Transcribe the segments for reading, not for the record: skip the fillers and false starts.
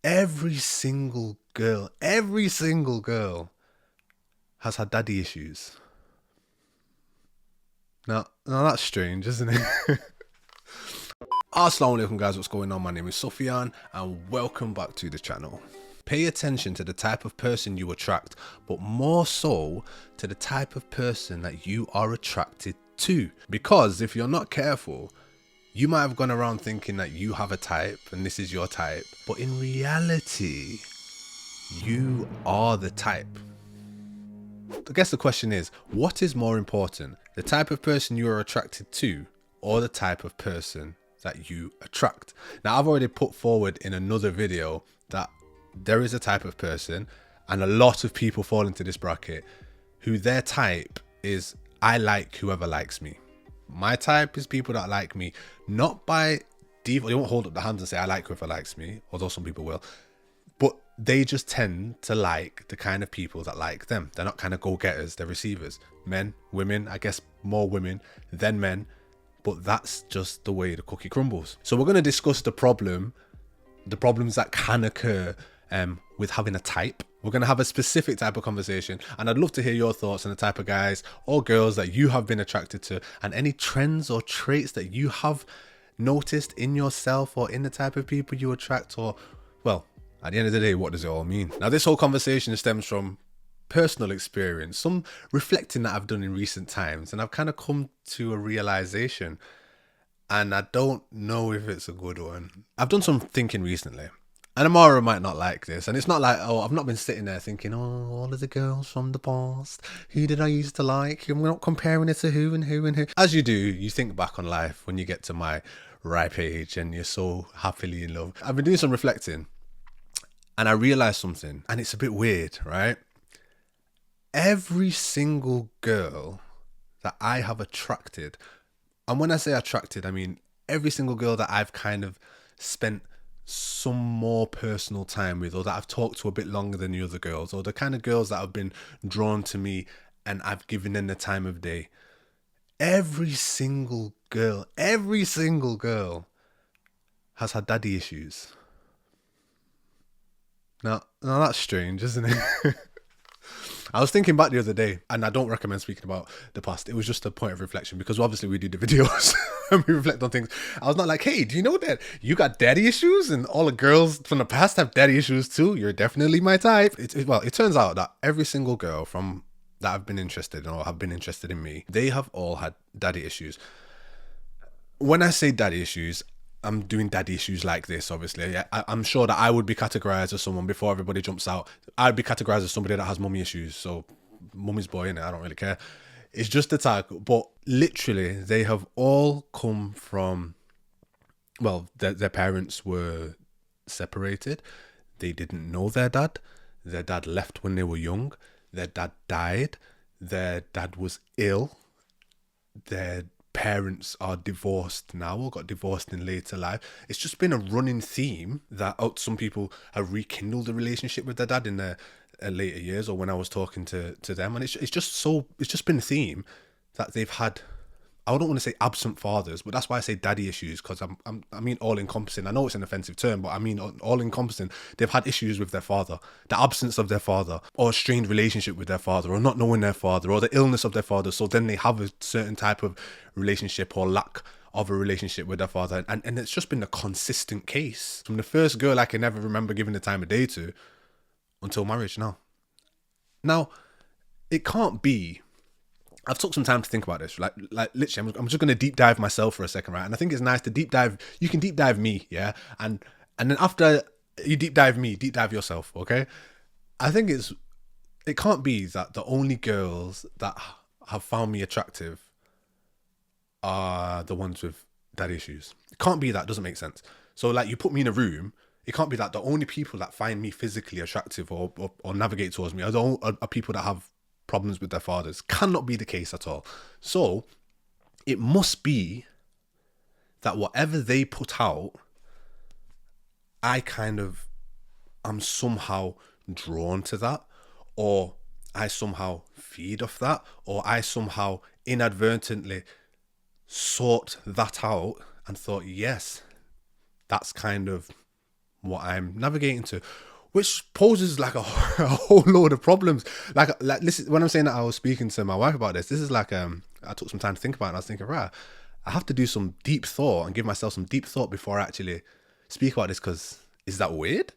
every single girl has had daddy issues. Now that's strange, isn't it? Assalamu alaikum guys, what's going on? My name is Sufyan and welcome back to the channel. Pay attention to the type of person you attract, but more so to the type of person that you are attracted to. Because if you're not careful, you might have gone around thinking that you have a type and this is your type, but in reality, you are the type. I guess the question is, what is more important? The type of person you are attracted to or the type of person that you attract? Now, I've already put forward in another video that there is a type of person, and a lot of people fall into this bracket, who their type is, I like whoever likes me. My type is people that like me, not by default. They won't hold up their hands and say, I like whoever likes me, although some people will. But they just tend to like the kind of people that like them. They're not kind of go-getters, they're receivers. Men, women, I guess more women than men. But that's just the way the cookie crumbles. So we're going to discuss the problems that can occur with having a type. We're going to have a specific type of conversation, and I'd love to hear your thoughts on the type of guys or girls that you have been attracted to, and any trends or traits that you have noticed in yourself or in the type of people you attract. Or, well, at the end of the day, what does it all mean? Now, this whole conversation stems from personal experience, some reflecting that I've done in recent times, and I've kind of come to a realization, and I don't know if it's a good one. I've done some thinking recently, and Amara might not like this, and it's not like, oh, I've not been sitting there thinking, oh, all of the girls from the past, who did I used to like? I'm not comparing it to who and who and who. As you do, you think back on life when you get to my ripe age and you're so happily in love. I've been doing some reflecting, and I realized something, and it's a bit weird, right? Every single girl that I have attracted, and when I say attracted, I mean every single girl that I've kind of spent some more personal time with, or that I've talked to a bit longer than the other girls, or the kind of girls that have been drawn to me and I've given them the time of day. Every single girl has had daddy issues. Now that's strange, isn't it? I was thinking back the other day, and I don't recommend speaking about the past. It was just a point of reflection, because obviously we do the videos and we reflect on things. I was not like, hey, do you know that you got daddy issues and all the girls from the past have daddy issues too? You're definitely my type. Well, it turns out that every single girl from that I've been interested in or have been interested in me, they have all had daddy issues. When I say daddy issues, I'm doing daddy issues like this, obviously. I'm sure that I would be categorized as someone, before everybody jumps out, I'd be categorized as somebody that has mummy issues. So, mummy's boy, innit? I don't really care. It's just the tag. But literally, they have all come from, well, their parents were separated. They didn't know their dad. Their dad left when they were young. Their dad died. Their dad was ill. Their parents are divorced now, or got divorced in later life. It's just been a running theme that some people have rekindled a relationship with their dad in their later years, or when I was talking to them, and it's just been a theme that they've had. I don't want to say absent fathers, but that's why I say daddy issues, because I mean all encompassing. I know it's an offensive term, but I mean all encompassing. They've had issues with their father, the absence of their father, or a strained relationship with their father, or not knowing their father, or the illness of their father. So then they have a certain type of relationship or lack of a relationship with their father. And it's just been a consistent case from the first girl I can ever remember giving the time of day to until marriage now. Now, it can't be. I've took some time to think about this. Like literally, I'm just going to deep dive myself for a second, right? And I think it's nice to deep dive. You can deep dive me, yeah? And then after you deep dive me, deep dive yourself, okay? I think it can't be that the only girls that have found me attractive are the ones with daddy issues. It can't be that. It doesn't make sense. So like, you put me in a room, it can't be that the only people that find me physically attractive or navigate towards me are people that have problems with their fathers. Cannot be the case at all. So it must be that whatever they put out, I kind of am somehow drawn to that, or I somehow feed off that, or I somehow inadvertently sought that out and thought, yes, that's kind of what I'm navigating to, which poses like a whole load of problems. Like this is, when I'm saying that I was speaking to my wife about this, this is like I took some time to think about it, and I was thinking, right, I have to do some deep thought and give myself some deep thought before I actually speak about this, because is that weird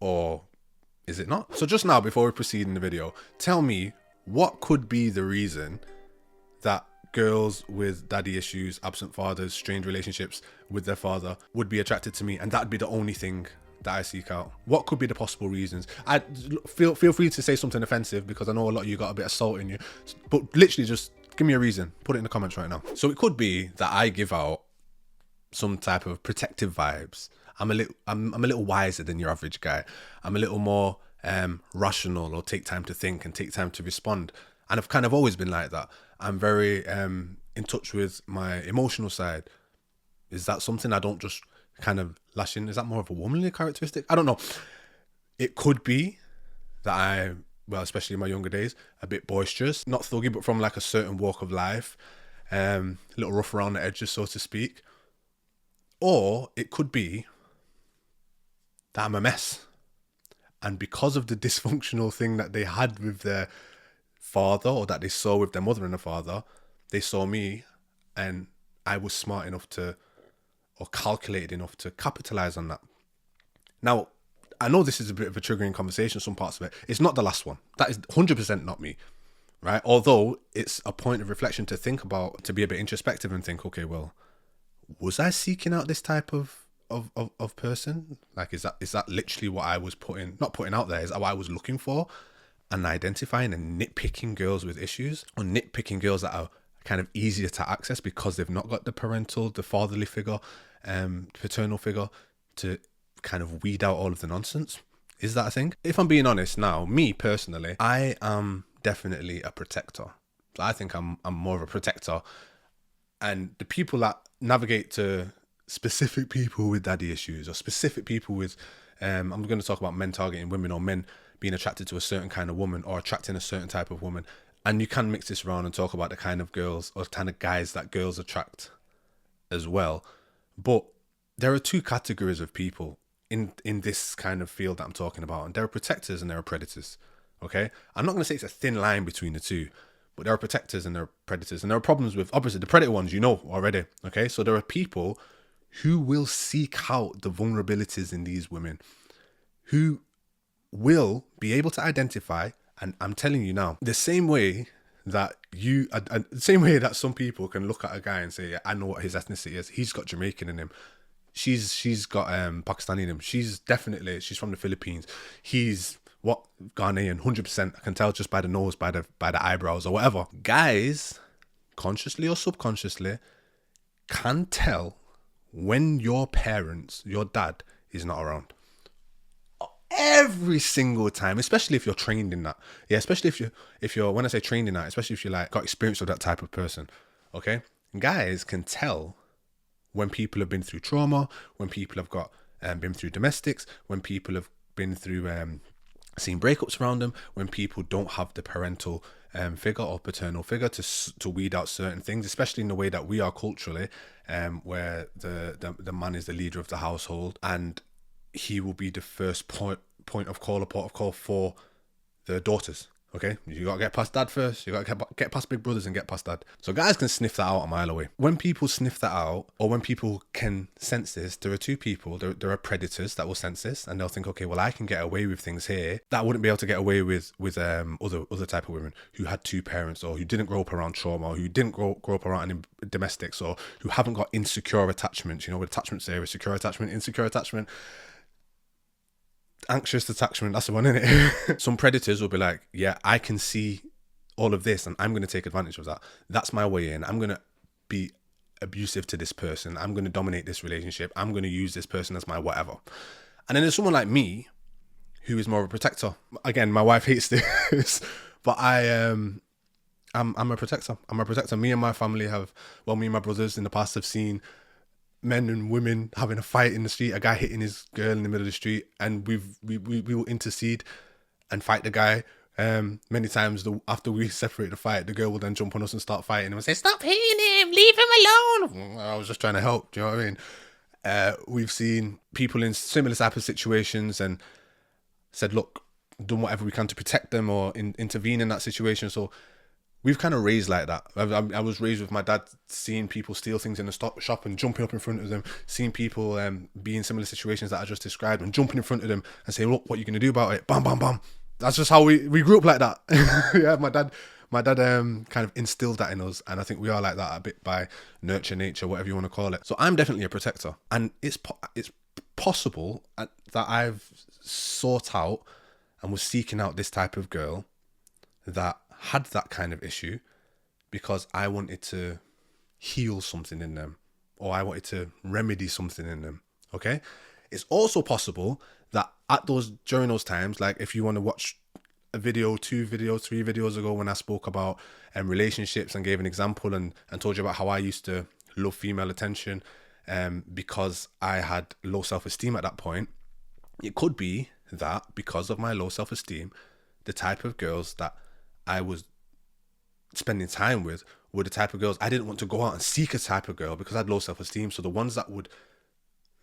or is it not? So just now, before we proceed in the video, tell me what could be the reason that girls with daddy issues, absent fathers, strained relationships with their father would be attracted to me, and that'd be the only thing that I seek out. What could be the possible reasons? I feel free to say something offensive, because I know a lot of you got a bit of salt in you, but literally just give me a reason. Put it in the comments right now. So it could be that I give out some type of protective vibes. I'm a little wiser than your average guy. I'm a little more rational, or take time to think and take time to respond. And I've kind of always been like that. I'm very in touch with my emotional side. Is that something I don't just kind of lash in? Is that more of a womanly characteristic? I don't know. It could be that well, especially in my younger days, a bit boisterous, not thuggy, but from like a certain walk of life, a little rough around the edges, so to speak. Or it could be that I'm a mess. And because of the dysfunctional thing that they had with their father, or that they saw with their mother and their father, they saw me, and I was smart enough to, or calculated enough to capitalize on that. Now, I know this is a bit of a triggering conversation, some parts of it. It's not the last one. That is 100% not me, right? Although it's a point of reflection to think about, to be a bit introspective and think, okay, well, was I seeking out this type of person? Like, is that literally what I was not putting out there? Is that what I was looking for? And identifying and nitpicking girls with issues, or nitpicking girls that are kind of easier to access because they've not got the fatherly figure, paternal figure to kind of weed out all of the nonsense. Is that a thing? If I'm being honest now, me personally, I am definitely a protector. So I think I'm more of a protector. And the people that navigate to specific people with daddy issues, or specific people with, I'm going to talk about men targeting women, or men being attracted to a certain kind of woman, or attracting a certain type of woman. And you can mix this around and talk about the kind of girls or kind of guys that girls attract as well. But there are two categories of people in this kind of field that I'm talking about. And there are protectors and there are predators. Okay? I'm not going to say it's a thin line between the two, but there are protectors and there are predators. And there are problems with, obviously, the predator ones, you know already. Okay? So there are people who will seek out the vulnerabilities in these women, who will be able to identify. And I'm telling you now, the same way that the same way that some people can look at a guy and say, yeah, I know what his ethnicity is. He's got Jamaican in him. She's got Pakistani in him. She's from the Philippines. He's Ghanaian, 100%. I can tell just by the nose, by the eyebrows, or whatever. Guys, consciously or subconsciously, can tell when your dad is not around. Every single time, especially if you're trained in that. Yeah, especially if you're when I say trained in that, especially if you like got experience with that type of person. Okay? Guys can tell when people have been through trauma, when people have got been through domestics, when people have been through seen breakups around them, when people don't have the parental figure or paternal figure to weed out certain things, especially in the way that we are culturally, where the man is the leader of the household, and he will be the first point of call, a port of call for the daughters. Okay, you gotta get past dad first. You gotta get past big brothers and get past dad. So guys can sniff that out a mile away. When people sniff that out, or when people can sense this, there are two people. There are predators that will sense this, and they'll think, okay, well, I can get away with things here that I wouldn't be able to get away with other type of women who had two parents, or who didn't grow up around trauma, or who didn't grow up around domestics, or who haven't got insecure attachments. You know what attachments there is: secure attachment, insecure attachment. Anxious attachment, that's the one, isn't it? Some predators will be like, yeah, I can see all of this and I'm going to take advantage of that. That's my way in. I'm going to be abusive to this person. I'm going to dominate this relationship. I'm going to use this person as my whatever. And then there's someone like me who is more of a protector. Again, my wife hates this, but I'm a protector. I'm a protector. Me and my family me and my brothers in the past have seen men and women having a fight in the street, a guy hitting his girl in the middle of the street, and we will intercede and fight the guy. Many times after we separate the fight, the girl will then jump on us and start fighting and say, "Stop hitting him, leave him alone." I was just trying to help. Do you know what I mean? We've seen people in similar type of situations and said, look, done whatever we can to protect them or intervene in that situation. So we've kind of raised like that. I was raised with my dad seeing people steal things in the shop and jumping up in front of them, seeing people be in similar situations that I just described and jumping in front of them and saying, look, what are you going to do about it? Bam, bam, bam. That's just how we grew up like that. Yeah, my dad kind of instilled that in us, and I think we are like that a bit by nurture, nature, whatever you want to call it. So I'm definitely a protector, and it's possible that I've sought out and was seeking out this type of girl that had that kind of issue because I wanted to heal something in them, or I wanted to remedy something in them. Okay, it's also possible that during those times, like if you want to watch a video, 2 videos, 3 videos ago when I spoke about relationships and gave an example and told you about how I used to love female attention because I had low self-esteem at that point. It could be that because of my low self-esteem, the type of girls that I was spending time with were the type of girls I didn't want to go out and seek a type of girl because I had low self-esteem. So the ones that would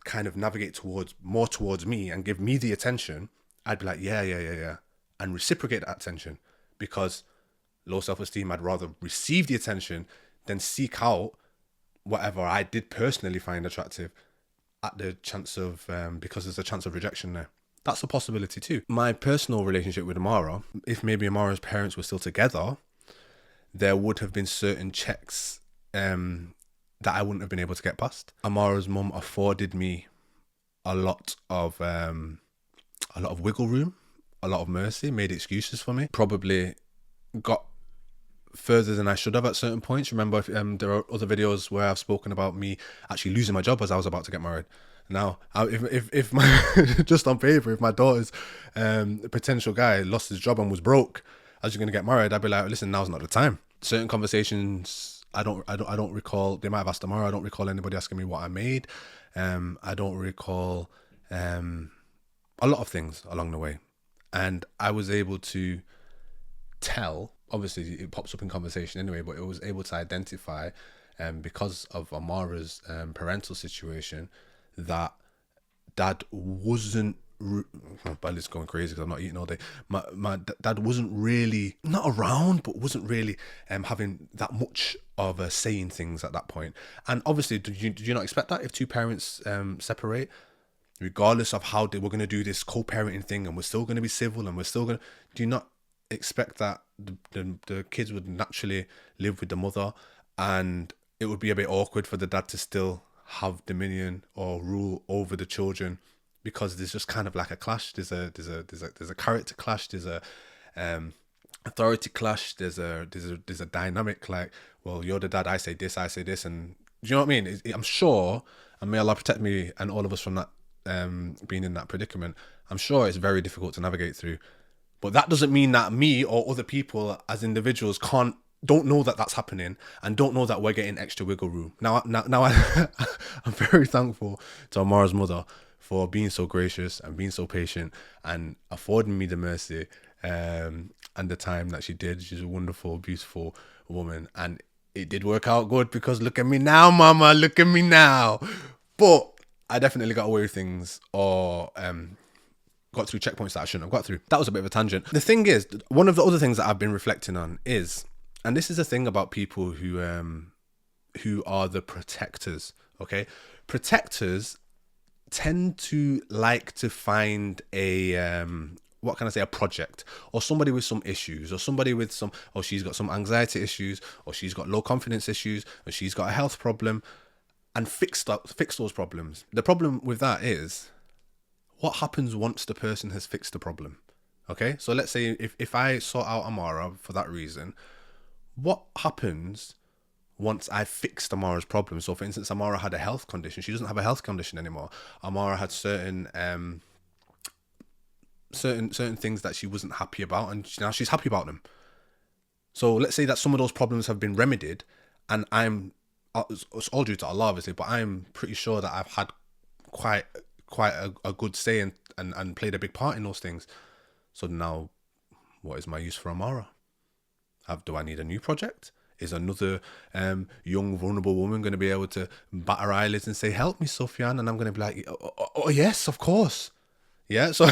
kind of navigate towards me and give me the attention, I'd be like, yeah, and reciprocate that attention, because low self-esteem, I'd rather receive the attention than seek out whatever I did personally find attractive at the chance of because there's a chance of rejection there. That's a possibility too. My personal relationship with Amara, if maybe Amara's parents were still together, there would have been certain checks that I wouldn't have been able to get past. Amara's mum afforded me a lot of wiggle room, a lot of mercy, made excuses for me. Probably got further than I should have at certain points. Remember, there are other videos where I've spoken about me actually losing my job as I was about to get married. Now, if my just on paper, if my daughter's potential guy lost his job and was broke as you're going to get married, I'd be like, listen, now's not the time. Certain conversations, I don't recall. They might have asked tomorrow. I don't recall anybody asking me what I made. I don't recall a lot of things along the way, and I was able to tell. Obviously, it pops up in conversation anyway, but it was able to identify, because of Amara's parental situation, that dad wasn't. My belly's going crazy because I'm not eating all day. My dad wasn't really not around, but wasn't really having that much of a saying things at that point. And obviously, did you not expect that if two parents separate, regardless of how we're going to do this co-parenting thing, and we're still going to be civil, and we're still going to, do you not expect that the kids would naturally live with the mother, and it would be a bit awkward for the dad to still have dominion or rule over the children, because there's just kind of like a clash. There's a character clash. There's a authority clash. There's a dynamic like, well, you're the dad, I say this, and do you know what I mean? I'm sure, and may Allah protect me and all of us from that being in that predicament. I'm sure it's very difficult to navigate through, but that doesn't mean that me or other people as individuals don't know that that's happening and don't know that we're getting extra wiggle room. Now I'm very thankful to Amara's mother for being so gracious and being so patient and affording me the mercy and the time that she did. She's a wonderful, beautiful woman, and it did work out good, because look at me now, mama, look at me now. But I definitely got away with things, or got through checkpoints that I shouldn't have got through. That was a bit of a tangent. The thing is, one of the other things that I've been reflecting on is, and this is a thing about people who are the protectors, okay? Protectors tend to like to find a a project, or somebody with some issues, or somebody with some, or she's got some anxiety issues, or she's got low confidence issues, or she's got a health problem, and fix those problems. The problem with that is, what happens once the person has fixed the problem? Okay, so let's say if I sort out Amara for that reason, what happens once I fixed Amara's problem? So for instance, Amara had a health condition. She doesn't have a health condition anymore. Amara had certain things that she wasn't happy about, and now she's happy about them. So let's say that some of those problems have been remedied, and it's all due to Allah, obviously, but I'm pretty sure that I've had quite a good say and played a big part in those things. So now, what is my use for Amara? Do I need a new project? Is another young, vulnerable woman going to be able to bat her eyelids and say, help me, Sufyan? And I'm going to be like, oh, yes, of course. Yeah, so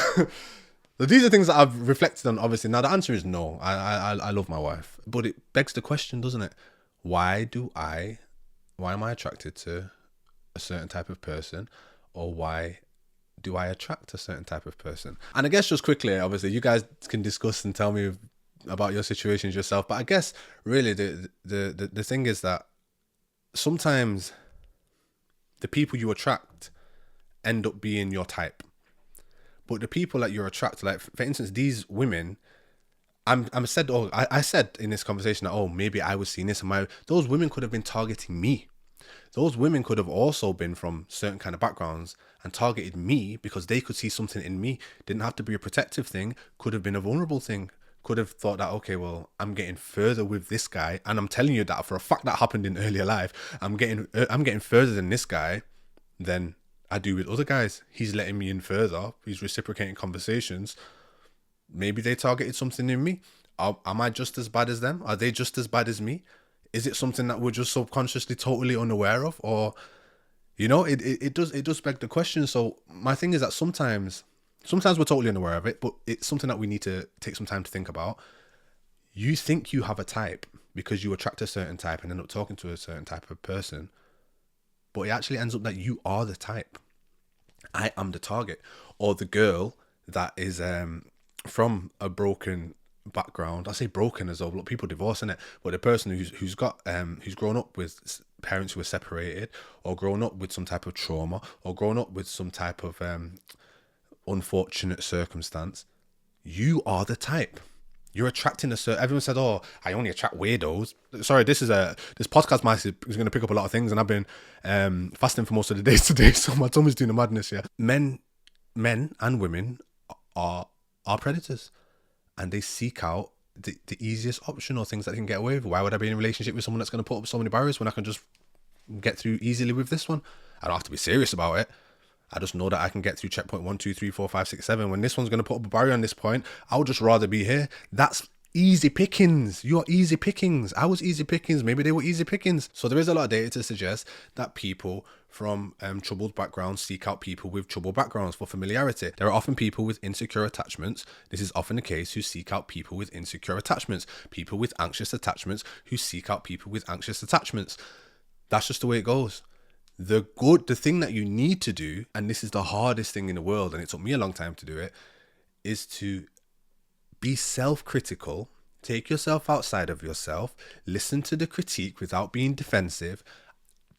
these are things that I've reflected on, obviously. Now, the answer is no. I love my wife. But it begs the question, doesn't it? Why am I attracted to a certain type of person? Or why do I attract a certain type of person? And I guess just quickly, obviously, you guys can discuss and tell me about your situations yourself. But I guess really the thing is that sometimes the people you attract end up being your type. But the people that you're attracted, like for instance, these women, I said in this conversation that, oh, maybe I was seeing this, and those women could have been targeting me. Those women could have also been from certain kind of backgrounds and targeted me because they could see something in me. Didn't have to be a protective thing. Could have been a vulnerable thing. Could have thought that, okay, well, I'm getting further with this guy, and I'm telling you that for a fact that happened in earlier life. I'm getting further than this guy than I do with other guys. He's letting me in further. He's reciprocating conversations. Maybe they targeted something in me. Am I just as bad as them? Are they just as bad as me? Is it something that we're just subconsciously totally unaware of? Or, it does beg the question. So my thing is that sometimes we're totally unaware of it, but it's something that we need to take some time to think about. You think you have a type because you attract a certain type and end up talking to a certain type of person, but it actually ends up that you are the type. I am the target, or the girl that is from a broken background. I say broken as though people divorce, innit? But the person who's grown up with parents who were separated, or grown up with some type of trauma, or grown up with some type of unfortunate circumstance, you are the type. You're attracting a certain. Everyone said, "Oh, I only attract weirdos." Sorry, this podcast is going to pick up a lot of things, and I've been fasting for most of the days today, so my tummy's doing a madness. Yeah, men and women are predators, and they seek out the easiest option or things that they can get away with. Why would I be in a relationship with someone that's going to put up so many barriers when I can just get through easily with this one? I don't have to be serious about it. I just know that I can get through checkpoint 1, 2, 3, 4, 5, 6, 7. When this one's going to put up a barrier on this point, I would just rather be here. That's easy pickings. You're easy pickings. I was easy pickings. Maybe they were easy pickings. So there is a lot of data to suggest that people from troubled backgrounds seek out people with troubled backgrounds for familiarity. There are often people with insecure attachments. This is often the case who seek out people with insecure attachments. People with anxious attachments who seek out people with anxious attachments. That's just the way it goes. The thing that you need to do, and this is the hardest thing in the world, and it took me a long time to do it, is to be self-critical, take yourself outside of yourself, listen to the critique without being defensive,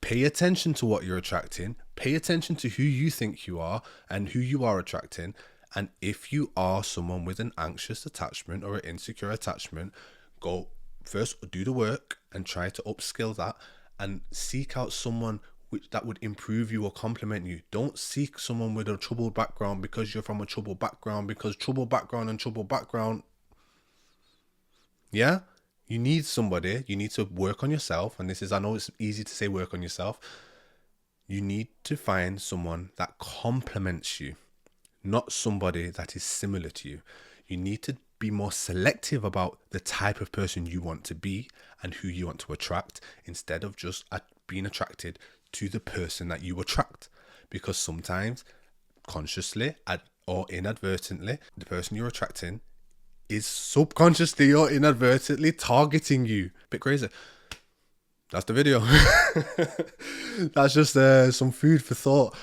pay attention to what you're attracting, pay attention to who you think you are and who you are attracting. And if you are someone with an anxious attachment or an insecure attachment, go first, do the work and try to upskill that and seek out someone that would improve you or complement you. Don't seek someone with a troubled background because you're from a troubled background, because troubled background, yeah? You need somebody, you need to work on yourself. And I know it's easy to say work on yourself. You need to find someone that complements you, not somebody that is similar to you. You need to be more selective about the type of person you want to be and who you want to attract, instead of just being attracted to the person that you attract. Because sometimes, consciously or inadvertently, the person you're attracting is subconsciously or inadvertently targeting you. Bit crazy. That's the video. That's just some food for thought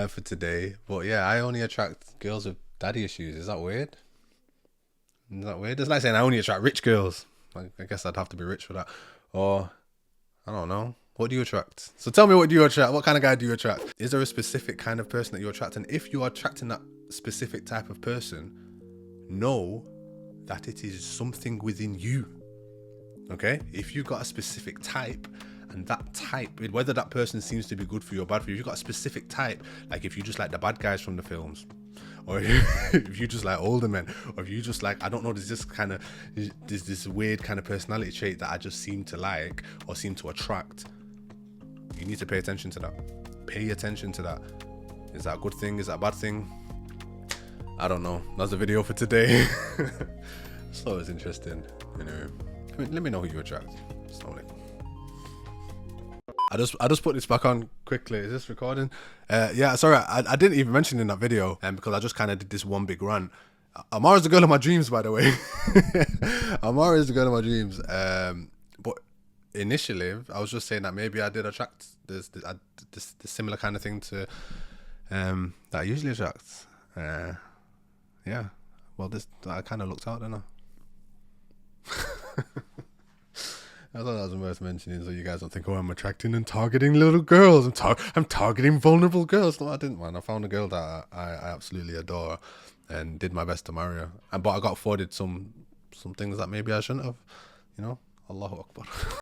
for today. But yeah, I only attract girls with daddy issues. Is that weird? It's like saying I only attract rich girls. I guess I'd have to be rich for that. Or, I don't know. What do you attract? So tell me, what do you attract? What kind of guy do you attract? Is there a specific kind of person that you attract? And if you are attracting that specific type of person, know that it is something within you. Okay? If you've got a specific type, and that type, whether that person seems to be good for you or bad for you, if you've got a specific type, like if you just like the bad guys from the films, or if you just like older men, or if you just like, I don't know, there's this weird kind of personality trait that I just seem to like or seem to attract, you need to pay attention to that. Pay attention to that. Is that a good thing? Is that a bad thing? I don't know. That's the video for today. So it's interesting. Anyway, let me know who you attract. Slowly. I just put this back on quickly. Is this recording? Yeah, sorry, I didn't even mention in that video, because I just kind of did this one big rant. Amara's the girl of my dreams, by the way. Amara is the girl of my dreams. But initially, I was just saying that maybe I did attract this similar kind of thing to that I usually attract. Yeah. Well, I kind of looked out, didn't I? I thought that was worth mentioning, so you guys don't think, oh, I'm attracting and targeting little girls. I'm targeting vulnerable girls. No, I didn't, man. I found a girl that I absolutely adore, and did my best to marry her. But I got afforded some things that maybe I shouldn't have. You know, Allahu Akbar.